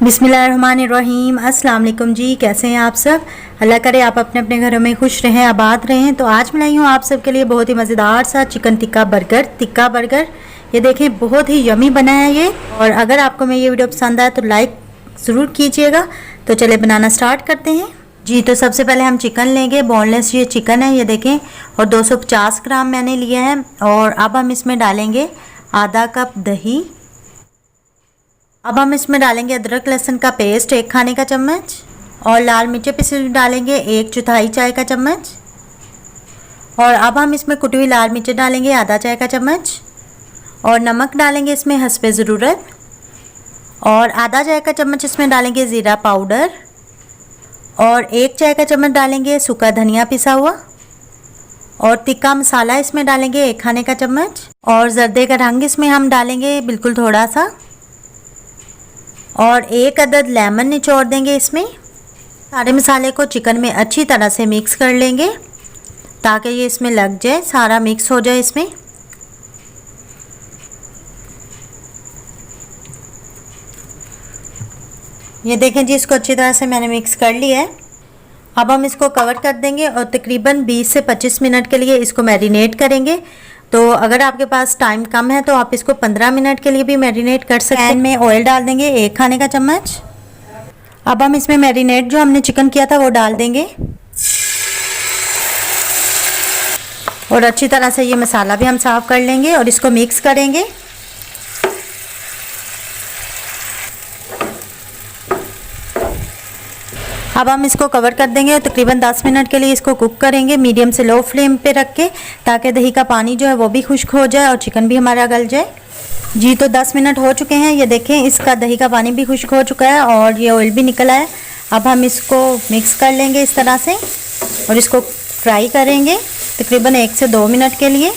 बिस्मिल्लाहिर्रहमानिर्रहीम। अस्सलाम वालेकुम जी, कैसे हैं आप सब। अल्लाह करे आप अपने अपने घरों में खुश रहें, आबाद रहें। तो आज मैं लाई हूँ आप सब के लिए बहुत ही मज़ेदार सा चिकन टिक्का बर्गर। ये देखें, बहुत ही यमी बना है ये। और अगर आपको मैं ये वीडियो पसंद आए तो लाइक ज़रूर कीजिएगा। तो चले बनाना स्टार्ट करते हैं जी। तो सबसे पहले हम चिकन लेंगे, बोनलेस ये चिकन है ये देखें, और 250 ग्राम मैंने लिया है। और अब हम इसमें डालेंगे आधा कप दही। अब हम इसमें डालेंगे अदरक लहसुन का पेस्ट 1 खाने का चम्मच, और लाल मिर्चें पिसी डालेंगे 1/4 चाय का चम्मच। और अब हम इसमें कुटी हुई लाल मिर्चें डालेंगे आधा चाय का चम्मच, और नमक डालेंगे इसमें हस्बे ज़रूरत, और आधा चाय का चम्मच इसमें डालेंगे ज़ीरा पाउडर, और 1 चाय का चम्मच डालेंगे सूखा धनिया पिसा हुआ, और तिक्का मसाला इसमें डालेंगे 1 खाने का चम्मच, और जर्दे का रंग इसमें हम डालेंगे बिल्कुल थोड़ा सा, और 1 अदद लेमन निचोड़ देंगे इसमें। सारे मसाले को चिकन में अच्छी तरह से मिक्स कर लेंगे ताकि ये इसमें लग जाए, सारा मिक्स हो जाए इसमें। ये देखें जी, इसको अच्छी तरह से मैंने मिक्स कर लिया है। अब हम इसको कवर कर देंगे और तकरीबन 20 से 25 मिनट के लिए इसको मैरिनेट करेंगे। तो अगर आपके पास टाइम कम है तो आप इसको 15 मिनट के लिए भी मैरिनेट कर सकते हैं। पैन में ऑयल डाल देंगे 1 खाने का चम्मच। अब हम इसमें मैरिनेट जो हमने चिकन किया था वो डाल देंगे, और अच्छी तरह से ये मसाला भी हम साफ कर लेंगे और इसको मिक्स करेंगे। अब हम इसको कवर कर देंगे और तकरीबन 10 मिनट के लिए इसको कुक करेंगे मीडियम से लो फ्लेम पे रख के, ताकि दही का पानी जो है वो भी खुश्क हो जाए और चिकन भी हमारा गल जाए जी। तो 10 मिनट हो चुके हैं, ये देखें इसका दही का पानी भी खुश्क हो चुका है और ये ऑयल भी निकला है। अब हम इसको मिक्स कर लेंगे इस तरह से और इसको फ्राई करेंगे तकरीबन 1 से 2 मिनट के लिए,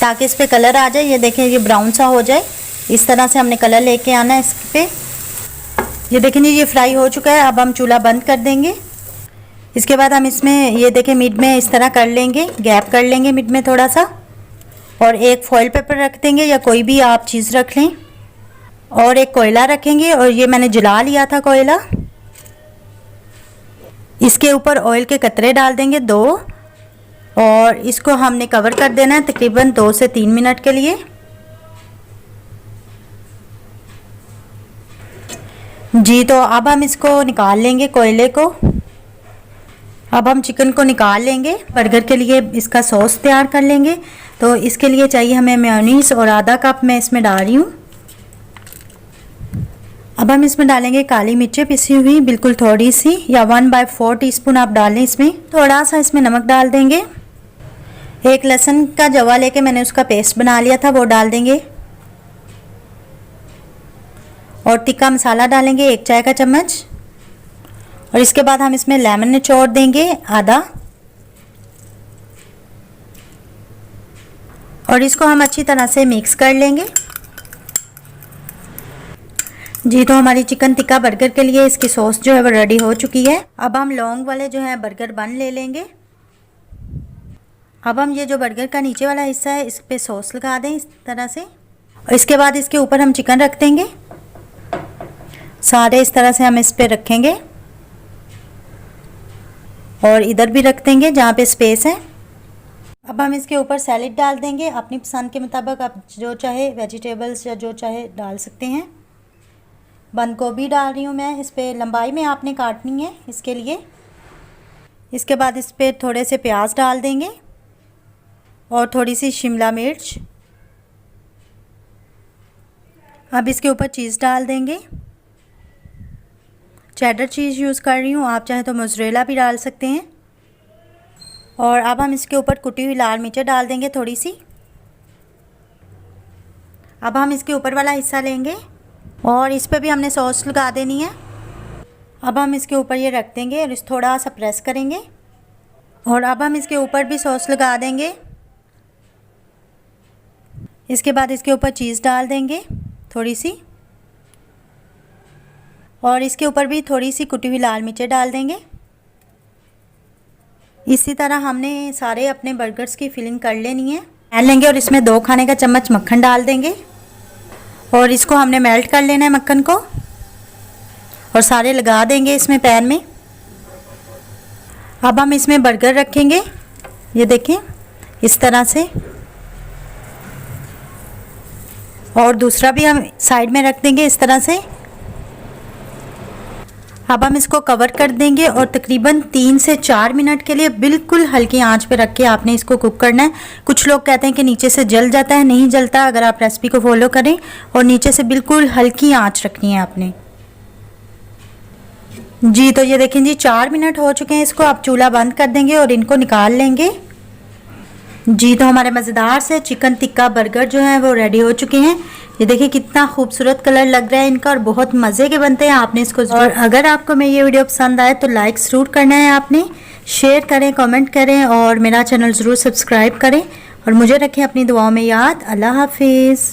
ताकि इस पर कलर आ जाए। ये देखें ये ब्राउन सा हो जाए, इस तरह से हमने कलर लेके आना है इस पर। ये देखें ये फ्राई हो चुका है। अब हम चूल्हा बंद कर देंगे। इसके बाद हम इसमें ये देखें मिड में इस तरह कर लेंगे, गैप कर लेंगे मिड में थोड़ा सा, और एक फॉइल पेपर रख देंगे या कोई भी आप चीज़ रख लें, और एक कोयला रखेंगे, और ये मैंने जला लिया था कोयला। इसके ऊपर ऑयल के कतरे डाल देंगे 2, और इसको हमने कवर कर देना है तकरीबन 2 से 3 मिनट के लिए जी। तो अब हम इसको निकाल लेंगे कोयले को। अब हम चिकन को निकाल लेंगे। बर्गर के लिए इसका सॉस तैयार कर लेंगे। तो इसके लिए चाहिए हमें मेयोनीज, और आधा कप मैं इसमें डाल रही हूँ। अब हम इसमें डालेंगे काली मिर्चें पिसी हुई बिल्कुल थोड़ी सी, या 1/4 टीस्पून आप डालें इसमें। थोड़ा सा इसमें नमक डाल देंगे। 1 लहसुन का जवा लेके मैंने उसका पेस्ट बना लिया था, वो डाल देंगे, और टिक्का मसाला डालेंगे 1 चाय का चम्मच। और इसके बाद हम इसमें लेमन निचोड़ देंगे आधा, और इसको हम अच्छी तरह से मिक्स कर लेंगे जी। तो हमारी चिकन टिक्का बर्गर के लिए इसकी सॉस जो है वो रेडी हो चुकी है। अब हम लौंग वाले जो है बर्गर बन ले लेंगे। अब हम ये जो बर्गर का नीचे वाला हिस्सा है इस पे सॉस लगा दें इस तरह से, और इसके बाद इसके ऊपर हम चिकन रख देंगे सारे। इस तरह से हम इस पे रखेंगे, और इधर भी रख देंगे जहाँ पे स्पेस है। अब हम इसके ऊपर सैलेड डाल देंगे अपनी पसंद के मुताबिक, आप जो चाहे वेजिटेबल्स या जो चाहे डाल सकते हैं। बंद गोभी डाल रही हूँ मैं, इस पर लंबाई में आपने काटनी है इसके लिए। इसके बाद इस पर थोड़े से प्याज डाल देंगे, और थोड़ी सी शिमला मिर्च। अब इसके ऊपर चीज़ डाल देंगे। चेडर चीज़ यूज़ कर रही हूँ, आप चाहे तो मोज़रेला भी डाल सकते हैं। और अब हम इसके ऊपर कुटी हुई लाल मिर्चें डाल देंगे थोड़ी सी। अब हम इसके ऊपर वाला हिस्सा लेंगे और इस पर भी हमने सॉस लगा देनी है। अब हम इसके ऊपर ये रख देंगे और इस थोड़ा सा प्रेस करेंगे, और अब हम इसके ऊपर भी सॉस लगा देंगे। इसके बाद इसके ऊपर चीज़ डाल देंगे थोड़ी सी, और इसके ऊपर भी थोड़ी सी कुटी हुई लाल मिर्चें डाल देंगे। इसी तरह हमने सारे अपने बर्गर्स की फिलिंग कर लेनी है। पैन लेंगे और इसमें 2 खाने का चम्मच मक्खन डाल देंगे, और इसको हमने मेल्ट कर लेना है मक्खन को। और सारे लगा देंगे इसमें पैन में। अब हम इसमें बर्गर रखेंगे, ये देखें इस तरह से, और दूसरा भी हम साइड में रख देंगे इस तरह से। अब हम इसको कवर कर देंगे और तकरीबन 3 से 4 मिनट के लिए बिल्कुल हल्की आंच पे रख के आपने इसको कुक करना है। कुछ लोग कहते हैं कि नीचे से जल जाता है, नहीं जलता अगर आप रेसिपी को फॉलो करें, और नीचे से बिल्कुल हल्की आंच रखनी है आपने जी। तो ये देखें जी 4 मिनट हो चुके हैं, इसको आप चूल्हा बंद कर देंगे और इनको निकाल लेंगे जी। तो हमारे मज़ेदार से चिकन टिक्का बर्गर जो है वो रेडी हो चुके हैं। ये देखिए कितना खूबसूरत कलर लग रहा है इनका और बहुत मज़े के बनते हैं। आपने इसको, और अगर आपको मेरी ये वीडियो पसंद आए तो लाइक ज़रूर करना है आपने, शेयर करें, कमेंट करें और मेरा चैनल ज़रूर सब्सक्राइब करें और मुझे रखें अपनी दुआओं में याद। अल्लाह हाफिज़।